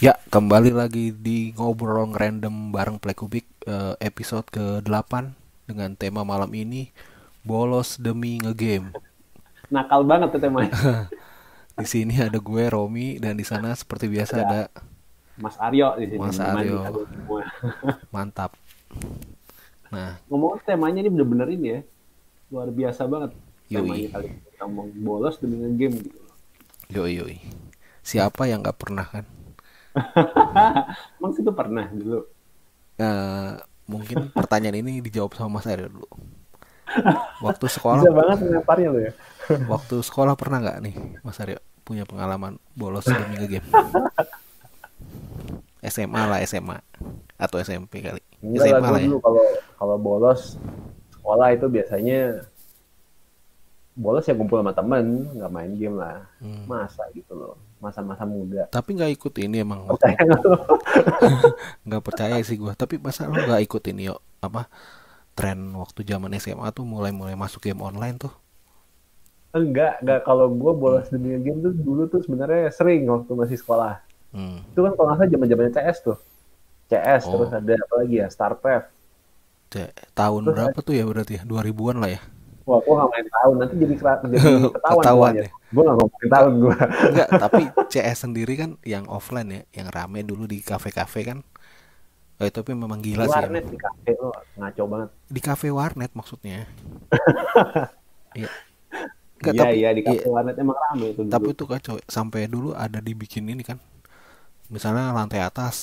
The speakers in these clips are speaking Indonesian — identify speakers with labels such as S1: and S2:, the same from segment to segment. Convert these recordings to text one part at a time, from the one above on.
S1: Ya, kembali lagi di ngobrol random bareng Plekubik, episode ke-8 dengan tema malam ini bolos demi ngegame.
S2: Nakal banget tuh temanya.
S1: Di sini ada gue Romi dan di sana seperti biasa
S2: Ada
S1: ada
S2: Mas Aryo di sini
S1: Mas
S2: menemani
S1: Aryo.
S2: kalian semua.
S1: Mantap. Nah,
S2: Ngomong temanya ini bener-bener ini ya, luar biasa banget
S1: yoi,
S2: temanya kali ini. Kita ngomong bolos demi game gitu.
S1: yoi. Siapa yang nggak pernah kan?
S2: Emang sih tuh pernah dulu.
S1: Eh, Mungkin pertanyaan ini dijawab sama Mas Aryo dulu. Waktu sekolah,
S2: Bisa banget ngelemparnya lo ya.
S1: waktu sekolah pernah nggak nih Mas Aryo punya pengalaman bolos demi ngegame? SMA lah, SMA atau SMP kali.
S2: Enggak lah,
S1: SMA
S2: gue
S1: lah ya.
S2: dulu kalau kalau bolos sekolah itu biasanya bolos ya kumpul sama temen, nggak main game lah. Masa gitu loh, masa-masa muda.
S1: Tapi nggak ikut ini emang waktu
S2: Percaya nggak lo?
S1: nggak percaya sih gue. Tapi masa lo nggak ikut ini yuk apa tren waktu zaman SMA tuh mulai masuk game online tuh.
S2: Enggak. Kalau gue bolos demi game tuh dulu tuh sebenarnya sering waktu masih sekolah.
S1: Hmm.
S2: Itu kan kalau nggak salah zaman-zamannya CS tuh. CS terus
S1: Oh,
S2: ada apa lagi ya? StarCraft.
S1: tahun
S2: Terus
S1: berapa tuh ya berarti ya? 2000-an lah ya.
S2: wah, gue nggak main tahun nanti jadi ketahuan
S1: Ketahuan
S2: tuanya.
S1: ya.
S2: Gue nggak ngomongin tahun gue.
S1: Enggak, tapi CS sendiri kan yang offline ya, yang rame dulu di kafe-kafe kan. Tapi memang
S2: Di
S1: gila sih emang.
S2: warnet di kafe lo ngaco banget.
S1: Di kafe warnet maksudnya. Iya. Enggak,
S2: Iya
S1: tapi
S2: iya di
S1: iya,
S2: kafe warnet emang rame itu
S1: tapi
S2: dulu.
S1: itu kacau. Sampai dulu ada dibikin ini kan. Misalnya lantai atas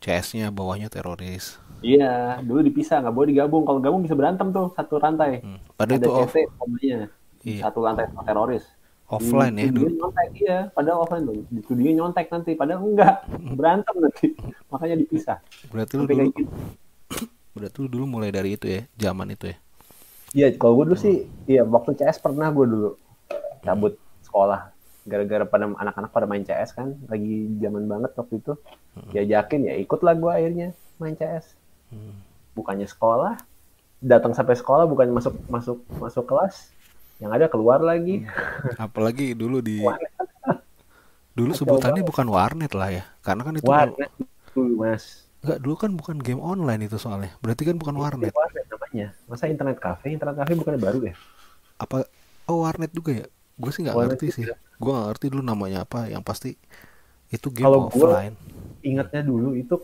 S1: CS-nya, bawahnya teroris.
S2: Iya dulu dipisah nggak boleh digabung. Kalau gabung bisa berantem tuh satu rantai.
S1: Padahal
S2: Ada
S1: itu
S2: CT namanya di
S1: iya,
S2: satu lantai sama teroris. Di
S1: offline ya
S2: studio
S1: dulu.
S2: nyontek iya. Padahal offline tuh di studio nyontek nanti. Padahal enggak berantem nanti. Makanya dipisah.
S1: Berarti lu
S2: Sampai
S1: dulu
S2: kayak gitu.
S1: berarti lu dulu mulai dari itu ya, zaman itu ya.
S2: Iya, kalau gue dulu sih, iya waktu CS pernah gue dulu cabut sekolah. Gara-gara pada anak-anak pada main CS kan, lagi zaman banget waktu itu. Diajakin ya ikutlah gue akhirnya main CS. Bukannya sekolah, datang sampai sekolah bukannya masuk masuk masuk kelas, yang ada keluar lagi.
S1: Apalagi
S2: Wah,
S1: dulu
S2: kacau
S1: sebutannya
S2: banget.
S1: bukan warnet lah ya. Karena kan itu kalau
S2: Warnet dulu mas.
S1: enggak, dulu kan bukan game online itu soalnya. Berarti kan bukan
S2: Itu
S1: warnet.
S2: warnet namanya. Masa internet cafe bukannya baru ya?
S1: Apa warnet juga ya? Gue sih nggak
S2: Warnet
S1: ngerti sih.
S2: juga.
S1: Gue nggak ngerti dulu namanya apa. Yang pasti itu game
S2: Kalau gue
S1: offline.
S2: ingatnya dulu itu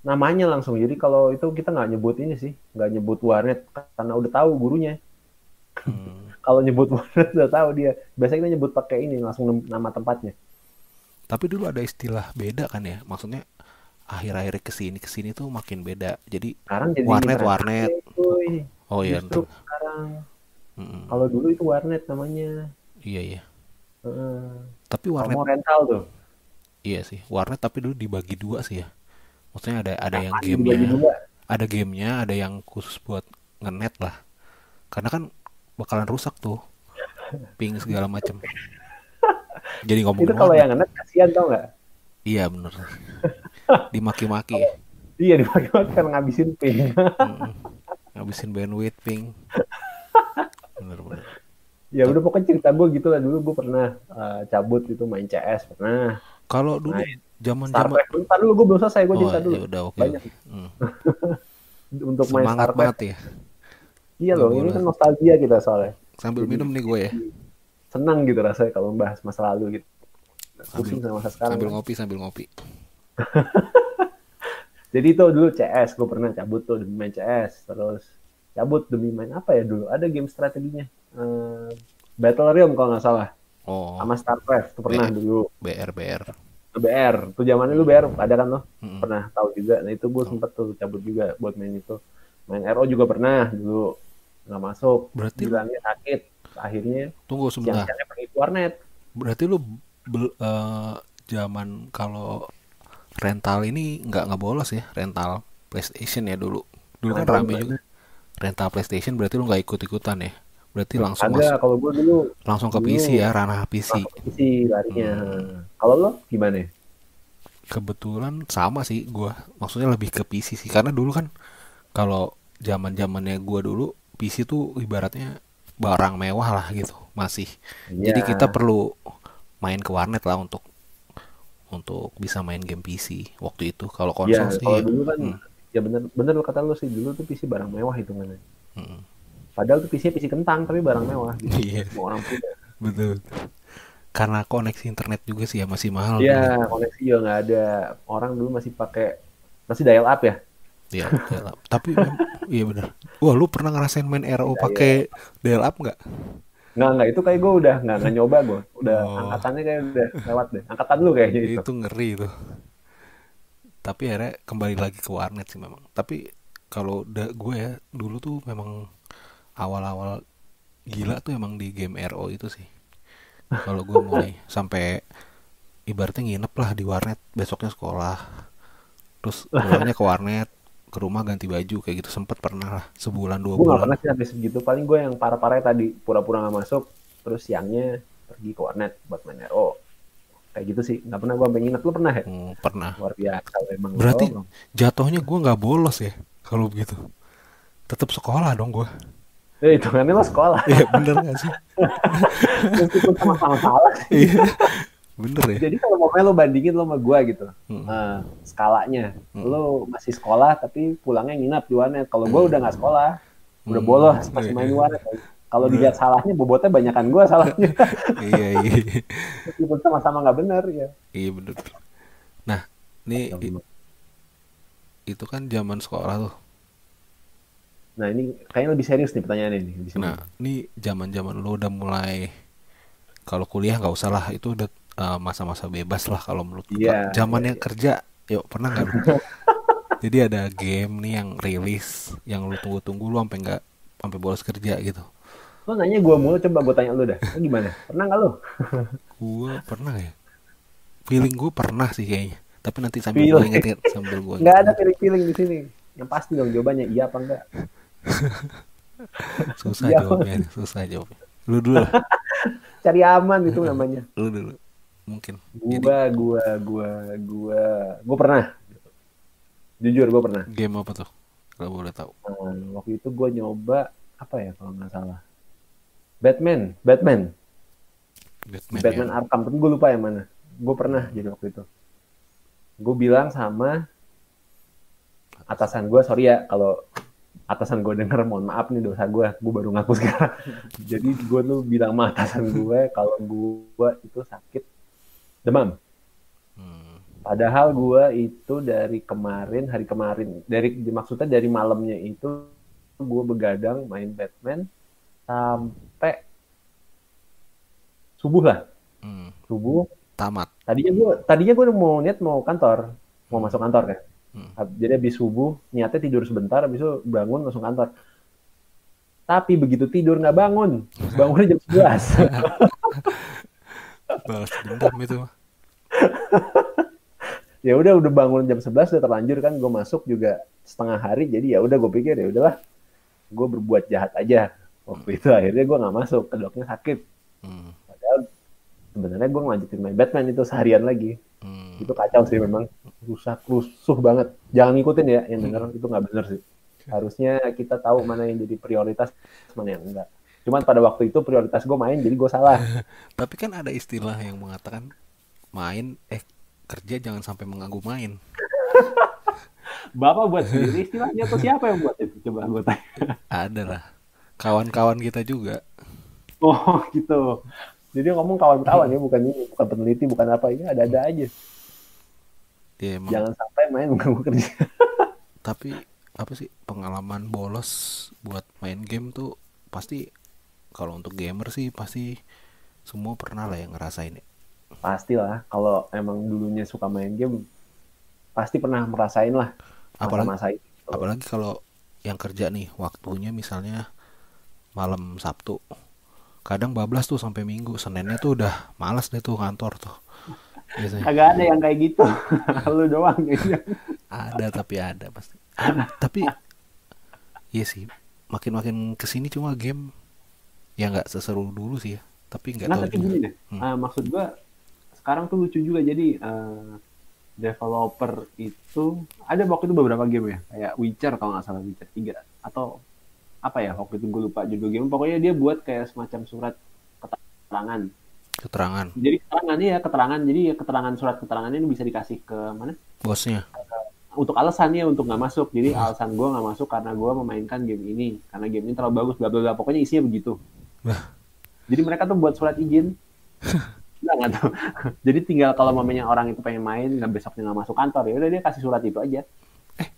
S2: namanya langsung. Jadi kalau itu kita nggak nyebut ini sih, nggak nyebut warnet karena udah tahu gurunya. Kalau nyebut warnet udah tahu dia. Biasanya kita nyebut pakai ini langsung nama tempatnya.
S1: Tapi dulu ada istilah beda kan ya. Maksudnya akhir-akhir kesini tuh makin beda. Jadi
S2: Sekarang jadi
S1: warnet
S2: internet cafe,
S1: warnet.
S2: cuy.
S1: Oh iya,
S2: Justru sekarang.
S1: mm,
S2: Kalau dulu itu warnet namanya.
S1: iya iya.
S2: Heeh.
S1: Tapi
S2: Kalau
S1: warnet
S2: mau rental tuh,
S1: iya sih. Warnet tapi dulu dibagi dua sih ya. Maksudnya ada yang
S2: kapan dibagi
S1: gamenya,
S2: dua?
S1: ada yang khusus buat ngenet lah. Karena kan bakalan rusak tuh, ping segala macem. Jadi
S2: Itu
S1: ngomongin
S2: kalau
S1: warnet.
S2: yang net kasihan tau nggak?
S1: Iya bener. Dimaki-maki.
S2: Iya dipakai kan ngabisin ping.
S1: Mm-mm. Ngabisin bandwidth ping. Bener-bener.
S2: Ya udah pokoknya cerita gue gitu lah, dulu gue pernah cabut itu main CS pernah.
S1: Kalau dulu
S2: Main
S1: zaman-zaman,
S2: StarCraft. Bentar dulu gue belum selesai, gue
S1: oh
S2: cerita
S1: ya
S2: dulu.
S1: udah, oke
S2: Banyak
S1: oke.
S2: untuk main
S1: Semangat banget
S2: StarCraft.
S1: ya.
S2: Iya
S1: Nggak
S2: loh, ini
S1: boleh.
S2: kan nostalgia kita soalnya.
S1: Sambil
S2: Jadi
S1: minum nih gue ya.
S2: senang gitu rasanya kalau membahas masa lalu gitu.
S1: Sambil
S2: Pusing sama masa sekarang kan.
S1: sambil ngopi.
S2: Jadi itu dulu CS, gue pernah cabut tuh demi main CS. Terus cabut demi main apa ya dulu? Ada game strateginya. Battle Realm kalau nggak salah.
S1: Oh,
S2: Sama StarCraft, itu pernah
S1: BR,
S2: dulu.
S1: BR.
S2: BR, tuh zamannya lu BR ada kan lo?
S1: Mm-mm.
S2: Pernah tahu juga. Nah itu gue
S1: Oh,
S2: sempet tuh cabut juga buat main itu. Main RO juga pernah dulu. Nggak masuk.
S1: berarti lu
S2: Bilangnya sakit. Akhirnya
S1: tunggu sebentar.
S2: siang-siangnya pergi ke warnet.
S1: Berarti lu zaman kalau rental ini nggak bolos ya, rental PlayStation ya dulu. Dulu kan
S2: Rental
S1: rame
S2: gimana?
S1: juga. Rental PlayStation berarti lu nggak ikut-ikutan ya. Berarti langsung
S2: Ada, kalau gue dulu
S1: ke
S2: dulu
S1: PC ya, ranah PC.
S2: langsung isi larinya. Kalau lo gimana?
S1: Kebetulan sama sih gua. Maksudnya lebih ke PC sih karena dulu kan kalau zaman-zamannya gua dulu PC tuh ibaratnya barang mewah lah gitu masih. Jadi kita
S2: Iya,
S1: perlu main ke warnet lah untuk bisa main game PC waktu itu. Kalau
S2: iya.
S1: konsol
S2: Kalau
S1: sih ya.
S2: dulu kan,
S1: Hmm,
S2: ya bener bener lo kata lo sih dulu tuh PC barang mewah hitungannya.
S1: hmm.
S2: Padahal tuh PC PC kentang tapi barang mewah gitu.
S1: Iya,
S2: Nggak semua orang punya.
S1: betul. Karena koneksi internet juga sih ya masih mahal
S2: Iya,
S1: dulu ya.
S2: koneksi juga nggak ada. Orang dulu masih dial up ya.
S1: Ya, dial up. Tapi iya benar. Wah, lu pernah ngerasain main RO
S2: Dial.
S1: pakai dial up nggak?
S2: Nggak, itu kayak gue udah nggak nyoba gue. Udah
S1: Oh,
S2: angkatannya kayak udah lewat deh. Angkatan lu kayaknya itu.
S1: itu ngeri tuh. Tapi akhirnya kembali lagi ke warnet sih memang. Tapi kalau gue ya dulu tuh memang awal-awal gila tuh emang di game RO itu sih. Kalau gue mulai sampai ibaratnya nginep lah di warnet, besoknya sekolah, terus pulangnya ke warnet, ke rumah ganti baju kayak gitu, sempet pernah lah sebulan dua
S2: Gue nggak
S1: bulan.
S2: pernah sih habis segitu. Paling gue yang parah-parah tadi pura-pura nggak masuk. Terus siangnya pergi ke warnet buat main RO. Kayak gitu sih. Nggak pernah gue sampai nginep. Lu pernah ya?
S1: Pernah.
S2: Luar biasa. Emang
S1: Berarti
S2: lo.
S1: jatuhnya gue nggak bolos ya kalau begitu. Tetap sekolah dong gue.
S2: Itu kan lo sekolah.
S1: Iya bener gak sih?
S2: Meskipun sama-sama salah.
S1: Iya bener ya.
S2: Jadi kalau mau lo bandingin lo sama gue gitu.
S1: Mm,
S2: Skalanya.
S1: mm,
S2: Lo masih sekolah tapi pulangnya nginap di warnet. Kalau gue udah nggak sekolah. Udah
S1: mm,
S2: bolos pas main di
S1: iya,
S2: warnet. Kalau
S1: bener.
S2: dilihat salahnya, bobotnya banyakan gue salahnya.
S1: Iya iya
S2: Meskipun sama-sama nggak bener ya.
S1: iya bener. Nah, ini itu kan zaman sekolah tuh.
S2: Nah ini kayaknya lebih serius nih pertanyaannya nih di sini.
S1: Nah, ini zaman-zaman lo udah mulai, kalau kuliah nggak usah lah, itu udah masa-masa bebas lah kalau menurut gue.
S2: Iya, iya,
S1: Zamannya
S2: iya.
S1: kerja, yuk pernah nggak lu? Jadi ada game nih yang rilis, yang lu tunggu-tunggu lu sampai nggak sampai bolos kerja gitu.
S2: Lo nanya gue mulu, coba gue tanya lu dah. Lo gimana? Pernah nggak lo?
S1: Gue pernah ya. Feeling gue pernah sih kayaknya. Tapi nanti sambil gue
S2: Feeling.
S1: ingetin, sambil gue
S2: Nggak ada
S1: inget-inget.
S2: feeling-feeling di sini. Yang pasti dong jawabannya iya apa enggak.
S1: Susah
S2: Iya,
S1: jawabnya, susah jawabnya. Lu dulu lah,
S2: cari aman itu namanya.
S1: lu dulu. Mungkin. Jadi
S2: Gue pernah. Jujur gue pernah.
S1: game apa tuh? Kalau boleh tahu.
S2: Waktu itu gue nyoba apa ya kalau nggak salah. Batman.
S1: Batman yang.
S2: Batman Arkham, tapi gue lupa yang mana. Gue pernah jadi waktu itu. Gue bilang sama atasan gue, sorry ya kalau atasan gue denger, mohon maaf nih dosa gue baru ngaku sekarang. Jadi gue tuh bilang sama atasan gue kalau gue itu sakit demam.
S1: Hmm,
S2: Padahal gue itu dari kemarin, hari kemarin, maksudnya dari malamnya itu gue begadang main Batman sampai subuh lah.
S1: hmm,
S2: Subuh.
S1: tamat.
S2: Tadinya gue mau niat mau kantor, mau
S1: Hmm,
S2: masuk kantor kan.
S1: hmm.
S2: Jadi habis subuh niatnya tidur sebentar, habis itu bangun langsung kantor. Tapi begitu tidur nggak bangun, bangunnya jam 11.
S1: Balas dendam itu mah.
S2: Ya udah bangun jam 11 udah terlanjur kan, gue masuk juga setengah hari, jadi ya udah gue pikir ya udahlah, gue berbuat jahat aja. Waktu itu akhirnya gue nggak masuk, kedoknya sakit.
S1: Hmm,
S2: Padahal sebenarnya gue ngelanjutin main Batman itu seharian lagi.
S1: hmm,
S2: Itu kacau sih memang, rusuh banget. Jangan ngikutin ya yang denger,
S1: hmm.
S2: itu nggak bener sih. Harusnya kita tahu mana yang jadi prioritas, mana yang enggak. Cuman pada waktu itu prioritas gue main, jadi gue salah.
S1: Tapi kan ada istilah yang mengatakan main kerja jangan sampai mengganggu main.
S2: Bapak buat sendiri istilahnya atau siapa yang buat itu? Coba gue tanya.
S1: Ada lah. Kawan-kawan kita juga.
S2: Oh gitu. Jadi ngomong kawan-kawan ya, bukan ini, bukan peneliti, bukan apa, ini ada-ada aja.
S1: Ya emang.
S2: Jangan sampai main mengganggu kerja.
S1: Tapi apa sih pengalaman bolos buat main game tuh pasti, kalau untuk gamer sih pasti semua pernah lah yang ngerasain ya.
S2: Pastilah, kalau emang dulunya suka main game, pasti pernah merasain lah
S1: Apalagi
S2: masa-masa itu.
S1: apalagi kalau yang kerja nih waktunya misalnya malam Sabtu. Kadang bablas tuh sampai Minggu, Seninnya tuh udah malas deh tuh kantor tuh biasanya.
S2: Kagak ada yang kayak gitu. Lu doang kayaknya.
S1: Ada tapi ada pasti. Ada, tapi iya sih makin-makin kesini cuma game ya nggak seseru dulu sih ya. Tapi nggak
S2: Nah
S1: tahu
S2: tapi
S1: juga.
S2: gini deh,
S1: Hmm.
S2: maksud gua sekarang tuh lucu juga, jadi developer itu ada waktu itu beberapa game ya, kayak Witcher kalau nggak salah, Witcher 3 atau apa ya waktu itu gue lupa judul game. Pokoknya dia buat kayak semacam surat keterangan.
S1: Keterangan
S2: Jadi keterangannya ya keterangan. Jadi ya keterangan surat keterangannya ini bisa dikasih ke mana?
S1: bosnya.
S2: Untuk alasannya untuk nggak masuk. Jadi alasan gue nggak masuk karena gue memainkan game ini. Karena game ini terlalu bagus. Bla bla bla. Pokoknya isinya begitu.
S1: Lah,
S2: Jadi mereka tuh buat surat izin. Nggak tahu. Jadi tinggal kalau mamanya orang itu pengen main, nggak besoknya nggak masuk kantor ya udah dia kasih surat itu aja.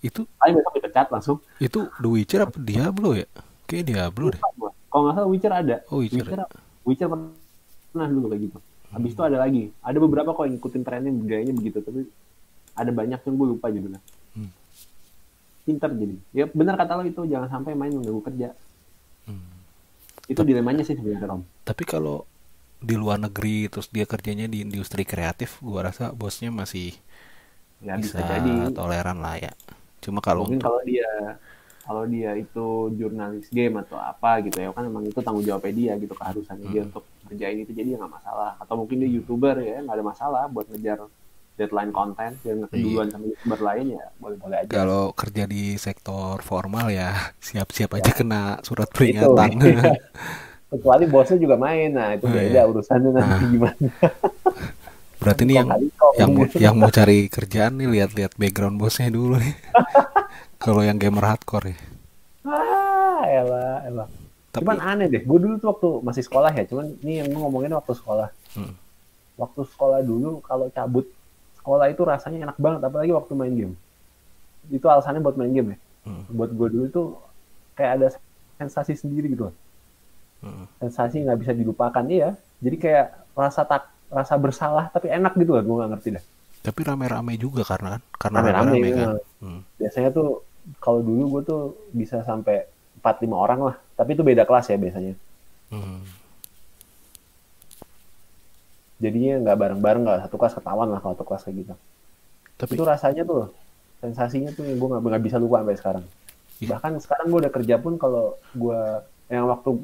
S1: itu
S2: Paling besok dipecat langsung.
S1: The Witcher apa Diablo ya? Kayak Diablo deh.
S2: Kalau nggak salah Witcher ada.
S1: Oh, Witcher.
S2: Witcher pernah dulu kayak gitu. Habis itu ada lagi. Ada beberapa kok yang ngikutin trennya gayanya begitu, tapi ada banyak yang gue lupa judulnya. Pinter jadi. Ya benar kata lo itu, jangan sampai main mengganggu kerja. Itu dilemanya sih sebenarnya, Rom.
S1: Tapi kalau di luar negeri terus dia kerjanya di industri kreatif, gua rasa bosnya masih
S2: Ya
S1: bisa
S2: bisa jadi.
S1: toleran lah ya. Cuma kalau
S2: Mungkin
S1: untuk
S2: kalau dia itu jurnalis game atau apa gitu ya kan emang itu tanggung jawabnya dia gitu keharusannya dia untuk ngerjain itu jadi ya nggak masalah atau mungkin dia YouTuber ya nggak ada masalah buat ngejar deadline konten biar nggak keduluan sama YouTuber lain ya boleh-boleh aja.
S1: kalau kerja di sektor formal ya siap-siap aja kena surat
S2: Itu
S1: peringatan.
S2: kecuali bosnya juga main, nah itu beda urusannya nanti gimana.
S1: Berarti ini yang mau cari kerjaan nih lihat-lihat background bosnya dulu nih. Kalau yang gamer hardcore ya.
S2: Elah. Cuman aneh deh, gue dulu tuh waktu masih sekolah ya, cuman ini yang gue ngomongin waktu sekolah. Waktu sekolah dulu kalau cabut sekolah itu rasanya enak banget, apalagi waktu main game. Itu alasannya buat main game ya. Buat gue dulu tuh kayak ada sensasi sendiri gitu. Sensasi nggak bisa dilupakan ya. Jadi kayak rasa bersalah tapi enak gitu lah, gue nggak ngerti dah.
S1: Tapi rame-rame juga karena
S2: Rame-rame
S1: kan.
S2: Biasanya tuh kalau dulu gue tuh bisa sampai 4-5 orang lah, tapi itu beda kelas ya biasanya. Jadinya nggak bareng-bareng, nggak satu kelas ketahuan lah kalau satu kelas kayak gitu. Tapi itu rasanya tuh, sensasinya tuh yang gue nggak bisa lupa sampai sekarang. Bahkan sekarang gue udah kerja pun kalau gue yang waktu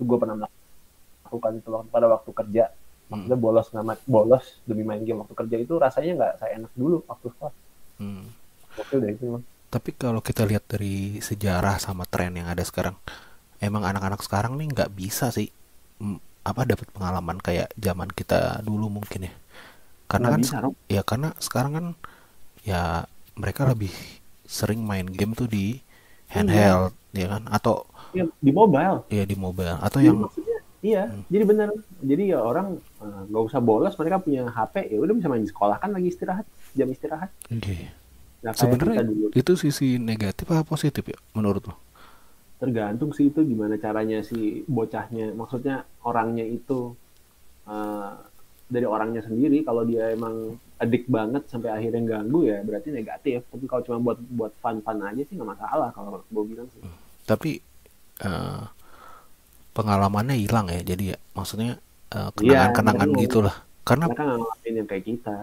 S2: gue pernah melakukan itu pada waktu kerja, maksudnya bolos demi main game waktu kerja itu rasanya nggak saya enak dulu waktu sekolah. Oke udah itu memang.
S1: Tapi kalau kita lihat dari sejarah sama tren yang ada sekarang, emang anak-anak sekarang nih nggak bisa sih dapat pengalaman kayak zaman kita dulu mungkin ya. Karena kan karena sekarang kan ya mereka lebih sering main game tuh di handheld ya kan atau
S2: di mobile.
S1: Iya di mobile atau
S2: jadi
S1: yang
S2: maksudnya jadi benar. Jadi ya orang nggak usah bolos, mereka punya HP ya udah bisa main di sekolah kan lagi istirahat, jam istirahat.
S1: Nah, sebenarnya itu sisi negatif apa positif ya menurut lo?
S2: Tergantung sih itu gimana caranya si bocahnya, maksudnya orangnya itu dari orangnya sendiri. Kalau dia emang addict banget sampai akhirnya ganggu ya berarti negatif. Tapi kalau cuma buat fun aja sih nggak masalah kalau gue bilang sih.
S1: Tapi pengalamannya hilang ya, jadi ya maksudnya kenangan-kenangan gitulah. Karena
S2: mereka nggak ngelakuin yang kayak kita.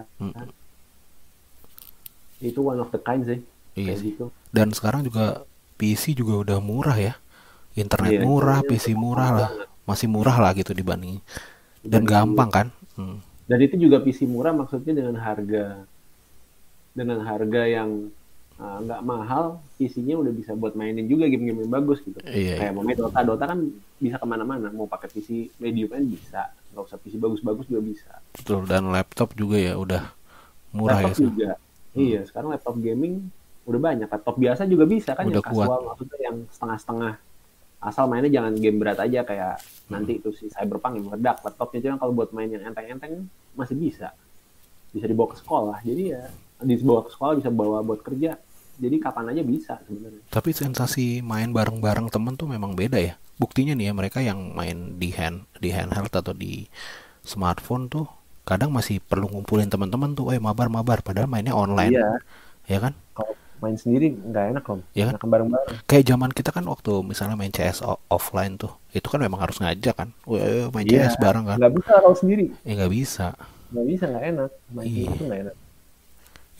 S2: Itu one of the kind sih.
S1: Iya sih. Gitu. Dan sekarang juga PC juga udah murah ya. Internet murah, PC murah lah. Masih murah lah gitu dibanding. Dan gampang kan.
S2: Dan itu juga PC murah maksudnya dengan harga yang nggak mahal, PC-nya udah bisa buat mainin juga game-game yang bagus gitu. Kayak mau main Dota kan bisa kemana-mana. Mau pakai PC medium kan bisa. Nggak usah PC bagus-bagus juga bisa.
S1: Betul, dan laptop juga ya udah murah
S2: laptop
S1: ya.
S2: Juga. Iya, sekarang laptop gaming udah banyak. Laptop biasa juga bisa kan
S1: udah
S2: yang casual, maksudnya yang setengah-setengah. Asal mainnya jangan game berat aja kayak nanti itu si Cyberpunk yang meledak. Laptopnya juga kalau buat main yang enteng-enteng masih bisa. Bisa dibawa ke sekolah. Jadi ya dibawa ke sekolah bisa bawa buat kerja. Jadi kapan aja bisa sebenarnya.
S1: Tapi sensasi main bareng-bareng temen tuh memang beda ya. Buktinya nih ya mereka yang main di handheld atau di smartphone tuh kadang masih perlu ngumpulin teman-teman tuh, mabar padahal mainnya online.
S2: Iya.
S1: Ya kan?
S2: Kalau main sendiri nggak enak loh.
S1: Ya kan?
S2: Bareng-bareng.
S1: Kayak zaman kita kan waktu misalnya main CS offline tuh, itu kan memang harus ngajak kan. Main CS bareng kan.
S2: Nggak bisa kalau sendiri.
S1: Nggak bisa.
S2: Nggak enak. Main itu nggak enak.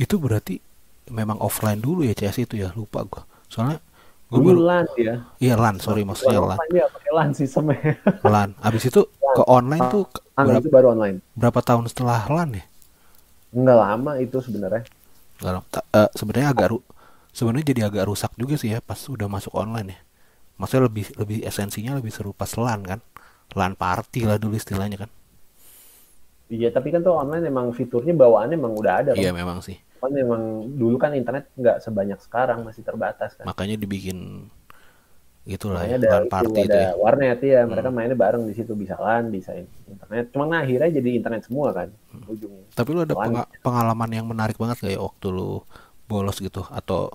S1: Itu berarti memang offline dulu ya CS itu ya, lupa gue. Soalnya
S2: dulu LAN ya.
S1: Iya LAN, maksudnya LAN.
S2: Iya pakai LAN sistemnya.
S1: LAN. Abis itu ke online tuh
S2: itu baru online.
S1: Berapa tahun setelah LAN ya?
S2: Nggak lama itu sebenarnya.
S1: Sebenarnya jadi agak rusak juga sih ya pas udah masuk online ya. Maksudnya lebih lebih esensinya lebih seru pas LAN kan. LAN party lah dulu istilahnya kan.
S2: Iya, tapi kan tuh online emang fiturnya bawaannya emang udah ada kan.
S1: Iya memang sih.
S2: Kan memang dulu kan internet nggak sebanyak sekarang, masih terbatas kan.
S1: Makanya dibikin gitulah ya,
S2: Makanya ada
S1: LAN
S2: itu,
S1: party itu
S2: ada
S1: ya.
S2: warnet ya. Mereka
S1: Hmm.
S2: mainnya bareng di situ, bisa LAN, bisa internet. Cuma nah, akhirnya jadi internet semua kan ujungnya.
S1: Tapi lu ada
S2: LAN.
S1: pengalaman yang menarik banget gak ya waktu lu bolos gitu, atau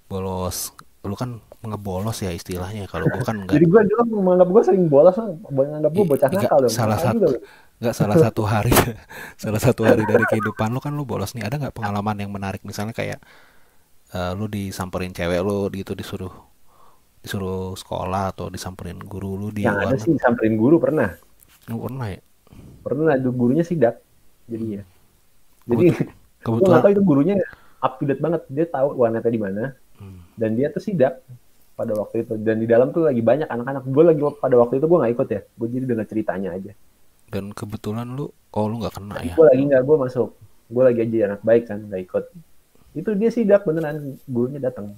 S1: bolos, lu kan ngebolos ya istilahnya, kalau gua kan enggak.
S2: Jadi gue dulu menganggap gue sering bolos, menganggap gue bocah
S1: Enggak
S2: nakal dong.
S1: salah
S2: Nakal
S1: satu,
S2: juga loh.
S1: enggak salah satu hari salah satu hari dari kehidupan lu kan lu bolos nih, ada nggak pengalaman yang menarik misalnya kayak lu disamperin cewek lu gitu, disuruh disuruh sekolah, atau disamperin guru lu di
S2: Yang ada
S1: warnet.
S2: sih samperin guru pernah.
S1: Lu pernah ya?
S2: Pernah gurunya sidak jadinya. Jadi
S1: Kebut-
S2: gue nggak
S1: kebetulan.
S2: tahu itu gurunya up to date banget. Dia tahu warnetnya di mana
S1: Hmm.
S2: dan dia tuh sidak pada waktu itu. Dan di dalam tuh lagi banyak anak-anak. Gue lagi pada waktu itu gue nggak ikut ya. Gue jadi dengar ceritanya aja.
S1: Dan kebetulan lu, oh lu nggak kena ya.
S2: Gue lagi nggak, gue masuk. Gue lagi aja anak baik kan, nggak ikut. Itu dia sidak beneran, gurunya datang.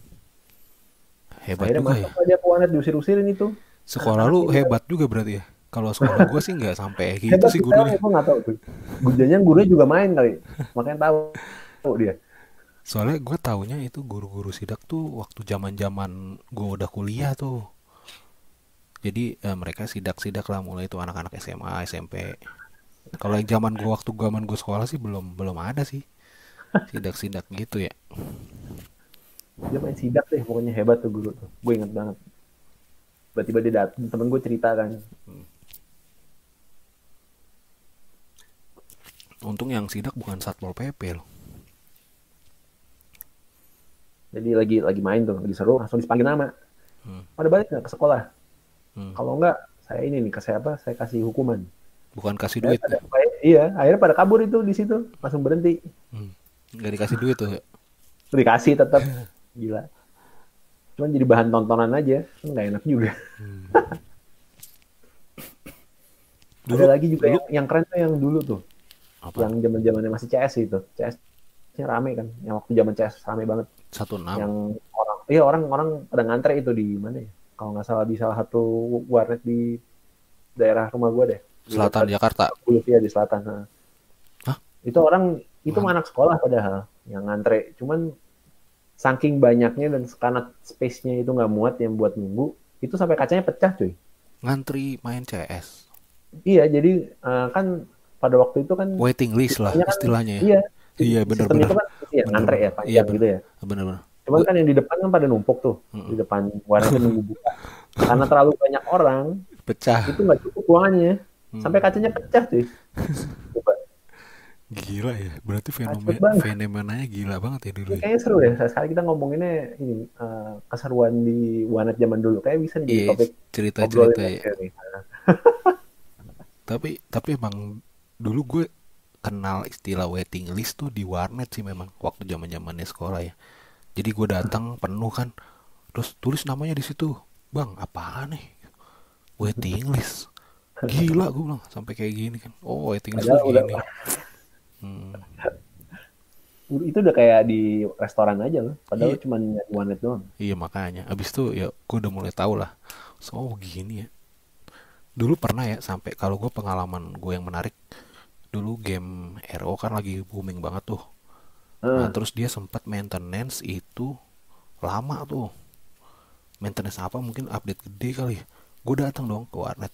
S1: Hebat
S2: Akhirnya
S1: juga
S2: masuk
S1: ya.
S2: aja ke warnet, diusir-usirin itu.
S1: Sekolah
S2: Anak-anak
S1: lu
S2: pintar.
S1: hebat juga berarti ya. Kalau sekolah gue sih nggak sampai gitu
S2: Hebat
S1: sih
S2: sih sekarang
S1: gurunya.
S2: ya, gue nggak tahu tuh. Gujanya gurunya juga main kali. Makanya tahu dia.
S1: Soalnya gue taunya itu guru-guru sidak tuh waktu zaman-zaman gue udah kuliah tuh. Jadi mereka sidak-sidak lah, mulai itu anak-anak SMA, SMP. Kalau yang zaman gue sekolah sih belum belum ada sih sidak-sidak gitu ya.
S2: Dia main sidak deh, pokoknya hebat tuh guru tuh. Gue inget banget. Tiba-tiba dia datang, temen gue cerita kan.
S1: Untung yang sidak bukan satpol pp loh.
S2: Jadi lagi main tuh, lagi seru, langsung dipanggil nama.
S1: Hmm.
S2: Pada balik nggak ke sekolah?
S1: Hmm.
S2: Kalau enggak, saya ini nih, ke saya apa? Saya kasih hukuman.
S1: Bukan kasih
S2: Akhirnya
S1: duit ya.
S2: iya, akhirnya pada kabur itu di situ, langsung berhenti.
S1: Hmm. Nggak dikasih duit tuh ya.
S2: Dikasih tetap, gila. Cuman jadi bahan tontonan aja, kan nggak enak juga.
S1: Dulu
S2: Ada lagi juga
S1: dulu
S2: yang keren tuh yang dulu tuh,
S1: apa?
S2: yang zaman-zamannya masih CS itu. CS-nya rame kan, yang waktu zaman CS rame banget.
S1: 16
S2: Yang orang pada ngantre itu di mana ya? Kalau nggak salah di salah satu warnet di daerah rumah gue deh. Di
S1: Selatan
S2: dekat
S1: Jakarta.
S2: Kuliah di selatan. Nah.
S1: Hah?
S2: Itu orang, itu
S1: Ngan-
S2: anak sekolah padahal yang ngantre. Cuman saking banyaknya dan karena space-nya itu nggak muat yang buat nunggu, itu sampai kacanya pecah cuy.
S1: Ngantri main CS.
S2: Iya, jadi kan pada waktu itu kan
S1: Waiting list lah
S2: sistemnya kan,
S1: istilahnya ya.
S2: iya,
S1: Iya
S2: sistem
S1: benar-benar.
S2: itu kan ya, ngantre ya,
S1: Benar-benar. Iya
S2: panjang
S1: benar.
S2: gitu ya.
S1: Benar-benar.
S2: Cuman kan yang di depan kan pada numpuk tuh, di depan warnet nunggu buka. Karena terlalu banyak orang,
S1: Pecah.
S2: itu nggak cukup ruangannya. Sampai kacanya pecah cuy. Coba,
S1: Gila ya. Berarti
S2: cepet banget.
S1: fenomenanya gila banget ya dulu
S2: Ini
S1: ya.
S2: kayaknya seru ya. Sekali kita ngomonginnya ini keseruan di warnet zaman dulu. Kayak bisa nih jadi
S1: Iya,
S2: topik ngobrolin
S1: cerita-cerita ya.
S2: aja nih.
S1: Tapi emang dulu gue kenal istilah waiting list tuh di warnet sih memang waktu zaman-zamannya sekolah ya. Jadi gue datang penuh kan, terus tulis namanya di situ. Bang, apaan nih? Waiting list. Gila gue bilang, sampai kayak gini kan. Oh, waiting list tuh
S2: Padahal udah
S1: gini. Hmm.
S2: itu udah kayak di restoran aja loh. Padahal
S1: Iya,
S2: cuma nyari warnet doang.
S1: iya makanya. Abis itu ya gue udah mulai tahu lah. So, oh gini ya. Dulu pernah ya sampai, kalau gue pengalaman gue yang menarik, dulu game RO kan lagi booming banget tuh. Nah,
S2: Ah,
S1: terus dia sempat maintenance itu lama tuh. Maintenance apa, mungkin update gede kali. Gue datang dong ke warnet.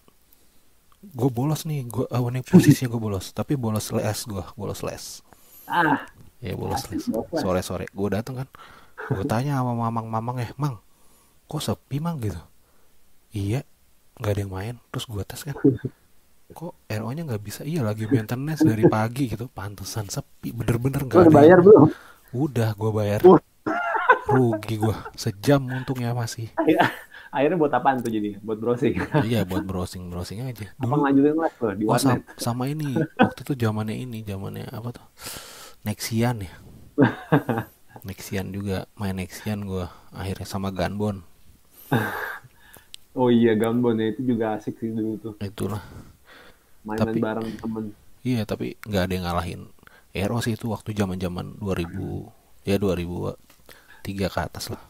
S1: Gue bolos nih, gue nih posisinya gue bolos, tapi bolos les, gue bolos les.
S2: ah,
S1: Ya bolos
S2: asik
S1: les.
S2: banget.
S1: Sore-sore gue datang kan. Gue tanya sama mamang-mamang, Mang, kok sepi mang gitu? Iya, nggak ada yang main. Terus gue tes kan, kok RO-nya nggak bisa? Iya lagi maintenance dari pagi gitu. Pantesan sepi, bener-bener
S2: Lo
S1: nggak
S2: udah
S1: ada yang.
S2: bayar belum?
S1: Udah gue bayar.
S2: Wah,
S1: Rugi gue sejam untungnya masih.
S2: akhirnya buat apaan tuh jadi? Buat browsing.
S1: Iya buat browsing aja
S2: Apa
S1: dulu.
S2: ngelanjutin les tuh di
S1: Oh
S2: warnet?
S1: sama ini waktu itu zamannya apa tuh, Nexian ya. Nexian juga, main Nexian gue akhirnya sama Gunbon.
S2: Oh iya, Gambon ya. Itu juga asik sih dulu tuh.
S1: Itulah.
S2: Mainan
S1: Tapi
S2: bareng temen.
S1: iya, tapi nggak ada yang ngalahin Ero sih itu waktu zaman 2000, ya 2003 ke atas lah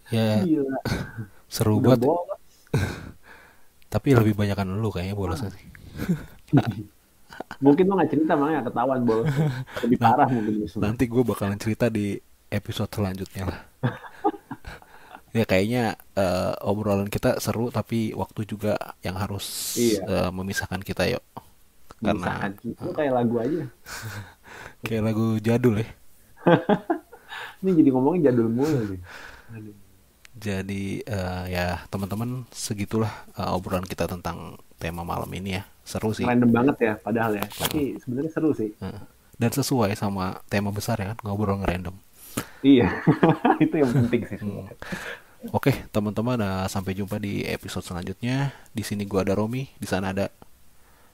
S1: ya.
S2: Gila.
S1: Seru
S2: Udah
S1: banget.
S2: bolos.
S1: Tapi lebih banyakan lu kayaknya bolosnya sih.
S2: Mungkin lo nggak cerita makanya ketahuan bolosnya. Lebih
S1: Nah,
S2: parah mungkin justru.
S1: nanti gue bakalan cerita di episode selanjutnya lah. Ya kayaknya obrolan kita seru tapi waktu juga yang harus
S2: Iya,
S1: memisahkan kita yuk. Karena
S2: memisahkan. Itu kayak lagu aja.
S1: kayak lagu jadul ya.
S2: Ini jadi ngomongin jadul mulu nih. Aduh.
S1: Jadi ya teman-teman segitulah obrolan kita tentang tema malam ini ya. Seru sih.
S2: Random banget ya, padahal ya. Tapi sebenarnya seru sih.
S1: Dan sesuai sama tema besar ya kan, ngobrol ngerandom.
S2: Iya, itu yang penting sih
S1: Hmm.
S2: sebenarnya.
S1: Oke, teman-teman, sampai jumpa di episode selanjutnya. Di sini gua ada Romi, di sana ada.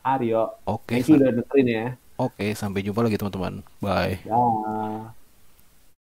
S2: Aryo,
S1: Oke,
S2: thank you udah dengerin ya.
S1: oke, sampai jumpa lagi teman-teman. Bye.
S2: Dah.